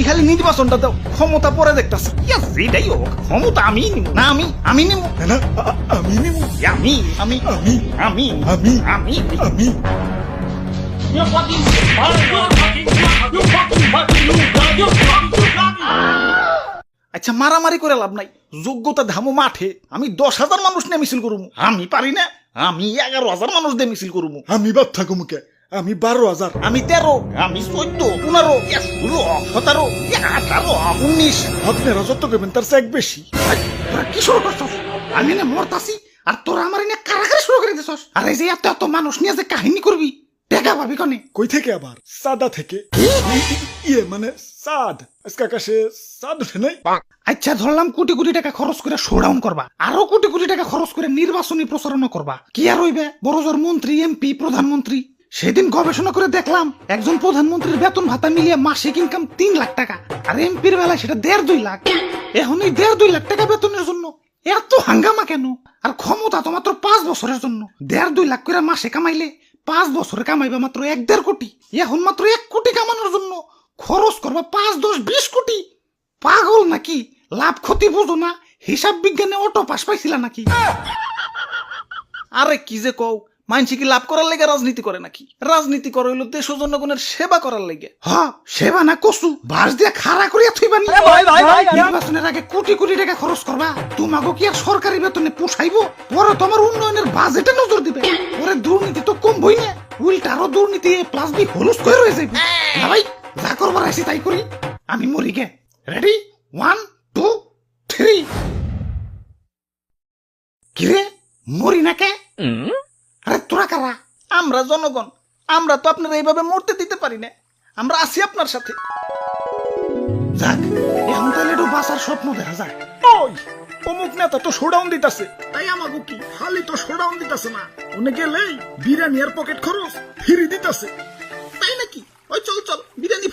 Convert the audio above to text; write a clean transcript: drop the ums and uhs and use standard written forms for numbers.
খালি নির্বাচনটা দাও, ক্ষমতা পরে দেখতাছ। যেটাই হোক ক্ষমতা আমি নিব না, আমি নিব না আমি নেব, আমি আমি আমি আমি আমি আমি আমি You fucking আচ্ছা মারামারি করে লাভ নাই, যোগ্যতা ধামো মাঠে। আমি 10,000 মানুষ নিয়ে মিছিল করবো, আমি পারি না? আমি 11,000 মানুষ দিয়ে মিছিল করবো, আমি বাদ থাকো মুখে, আমি 12,000, আমি 13, আমি 14, 15, 16, 17, 18, 19। আপনারা যত করবেন তার চেক বেশি। তোরা কি শুরু করছস? আমি না মরতাছি আর তোরা আমার এনে কারাগারে শুরু করে দিছস। আর এই যে এত এত মানুষ নিয়ে যে কাহিনী করবি, টাকা পাবি কনে? কই থেকে আবার? সাদা থেকে। ইয়ে মানে সাদ, আজকে আকাশে সাদ উঠে নাই। আচ্ছা ধরলাম কোটি কোটি টাকা খরচ করে শোডাউন করবা, আরো কোটি কোটি টাকা খরচ করে নির্বাচনী প্রচারণা করবা, কি আর হইবে? বড় জোর মন্ত্রী, এমপি, প্রধানমন্ত্রী। সেদিন গবেষণা করে দেখলাম একজন প্রধানমন্ত্রীর বেতন ভাতা মিলিয়ে মাসিক ইনকাম 3 লাখ টাকা, আর এমপির বেলায় সেটা 1.5-2 লাখ। এখন এই 1.5-2 লাখ টাকা বেতনের জন্য এত হাঙ্গামা কেন? আর ক্ষমতা তো মাত্র 5 বছরের জন্য। 1.5-2 লাখ করে মাসে কামাইলে 5 বছরে কামাইবা মাত্র 1-1.5 কোটি। এখন মাত্র 1 কোটি কামানোর জন্য খরচ করবা 5, 10, 20 কোটি। পাগল নাকি? লাভ ক্ষতি বুঝো না? হিসাব বিজ্ঞানে অটো পাস পাইছিলা নাকি? আরে কি যে কও, মানসি কি লাভ করার লেগে রাজনীতি করে নাকি? রাজনীতি করে হইলো দেশ ও জনগণের সেবা করার লেগে। হ্যাঁ সেবা না কসু বাস দিয়া খাড়া করিয়া থইবা নি? নির্বাচনের আগে কোটি কোটি টাকা খরচ করবা, তোমাকে কি আর সরকারি বেতনে পোষাইবো? পরে তোমার উন্নয়নের বাজেটে নজর দিবে। পরে দুর্নীতি তো কমবই না, উল্টা আরো দুর্নীতি প্লাস বি হলুস করে রয়ে যাইবে। না ভাই, যা করবার আইছি তাই করি। আমি মরি গে। রেডি? 1, 2, 3। কিরে মরি না কে? আরে তোরা কারা? আমরা জনগণ, আমরা তো আপনারা এইভাবে মরতে দিতে পারি না, আমরা আছি আপনার সাথে। যাক এখন তাহলে একটু বাঁচার স্বপ্ন দেখা যায়। ওই অমুক নেতা তো শোডাউন দিতাছে, তাই আমাকে কি খালি তো শোডাউন দিতাছে না, উনি গেলেই বিরিয়ানি আর পকেট খরচ ফ্রি দিতাছে। তাই নাকি? ওই চল চল বিরিয়ানি